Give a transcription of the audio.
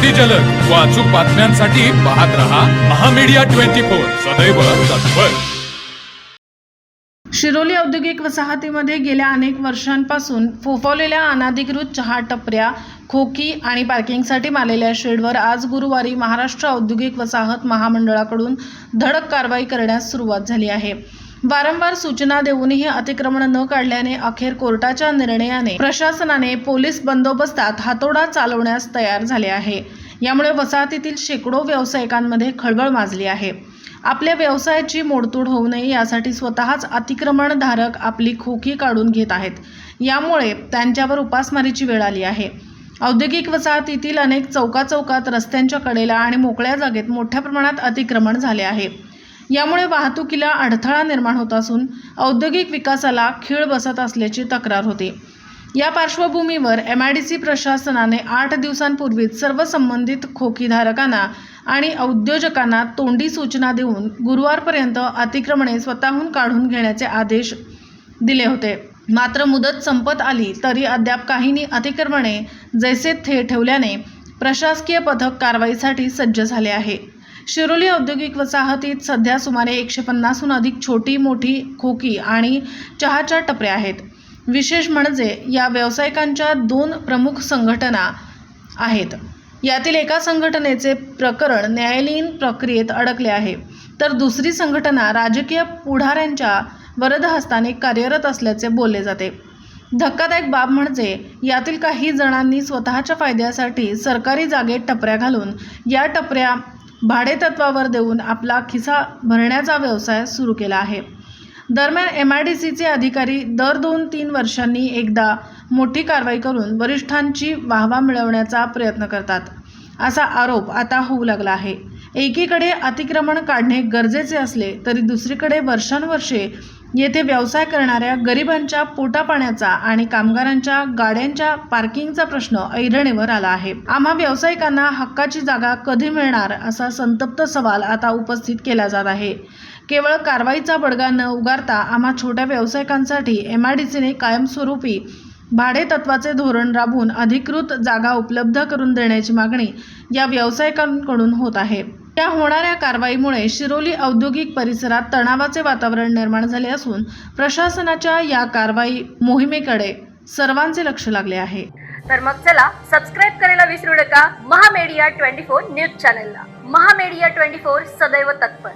अगदी जलद व अचूक बातम्यांसाठी पाहत रहा महामीडिया 24 सदैव तत्पर। शिरोली औद्योगिक वसाहतीमध्ये गेल्या अनेक वर्षांपासून फोफावलेल्या अनधिकृत चहा टपऱ्या, खोकी आणि पार्किंगसाठी मारलेल्या शेडवर आज गुरुवारी महाराष्ट्र औद्योगिक वसाहत महामंडळाकडून धडक कारवाई करण्यास सुरुवात झाली आहे। वारंवार सूचना देऊनही अतिक्रमण न काढल्याने अखेर कोर्टाच्या निर्णयाने प्रशासनाने पोलीस बंदोबस्तात हातोडा चालवण्यास तयार झाले आहे। यामुळे वसाहतीतील शेकडो व्यावसायिकांमध्ये खळबळ माजली आहे। आपल्या व्यवसायाची मोडतोड होऊ नये यासाठी स्वतःच अतिक्रमणधारक आपली खोकी काढून घेत आहेत। यामुळे त्यांच्यावर उपासमारीची वेळ आली आहे। औद्योगिक वसाहतीतील अनेक चौकात रस्त्यांच्या कडेला आणि मोकळ्या जागेत मोठ्या प्रमाणात अतिक्रमण झाले आहे। यामुळे वाहतुकीला अडथळा निर्माण होत असून औद्योगिक विकासाला खीळ बसत असल्याची तक्रार होती। या पार्श्वभूमीवर MIDC प्रशासनाने 8 दिवसांपूर्वीच सर्व संबंधित खोकीधारकांना आणि उद्योजकांना तोंडी सूचना देऊन गुरुवारपर्यंत अतिक्रमणे स्वतःहून काढून घेण्याचे आदेश दिले होते। मात्र मुदत संपत आली तरी अद्याप काहींनी अतिक्रमणे जैसे थे ठेवल्याने प्रशासकीय पथक कारवाईसाठी सज्ज झाले आहे। शिरोली औद्योगिक वसाहतीत सध्या सुमारे 150हून अधिक छोटी मोठी खोकी आणि चहाच्या टपऱ्या आहेत। विशेष म्हणजे या व्यावसायिकांच्या 2 प्रमुख संघटना आहेत। यातील एका संघटनेचे प्रकरण न्यायालयीन प्रक्रियेत अडकले आहे, तर दुसरी संघटना राजकीय पुढाऱ्यांच्या वरदहस्ताने कार्यरत असल्याचे बोलले जाते। धक्कादायक बाब म्हणजे यातील काही जणांनी स्वतःच्या फायद्यासाठी सरकारी जागेत टपऱ्या घालून या टपऱ्या भाडेतत्वावर देऊन आपला खिसा भरण्याचा व्यवसाय सुरू केला आहे। दरम्यान MIDCचे अधिकारी दर 2-3 वर्षांनी एकदा मोठी कारवाई करून वरिष्ठांची वाहवा मिळवण्याचा प्रयत्न करतात, असा आरोप आता होऊ लागला आहे। एकीकडे अतिक्रमण काढणे गरजेचे असले तरी दुसरीकडे वर्षानुवर्षे येथे व्यवसाय करणाऱ्या गरिबांच्या पोटापाण्याचा आणि कामगारांच्या गाड्यांच्या पार्किंगचा प्रश्न ऐरणीवर आला आहे। आम्हा व्यावसायिकांना हक्काची जागा कधी मिळणार असा संतप्त सवाल आता उपस्थित केला जात आहे। केवळ कारवाईचा बडगा न उगारता आम्हा छोट्या व्यावसायिकांसाठी MIDCने कायमस्वरूपी भाडेतत्वाचे धोरण राबवून अधिकृत जागा उपलब्ध करून देण्याची मागणी या व्यावसायिकांकडून होत आहे। या होणाऱ्या कारवाईमुळे शिरोली औद्योगिक परिसरात तणावाचे वातावरण निर्माण झाले असून प्रशासनाच्या या कारवाई मोहिमेकडे सर्वांचे लक्ष लागले आहे। तर मग चला सबस्क्राइब करायला विसरू नका महामीडिया 24 न्यूज चॅनलला। महामीडिया 24 सदैव तत्पर।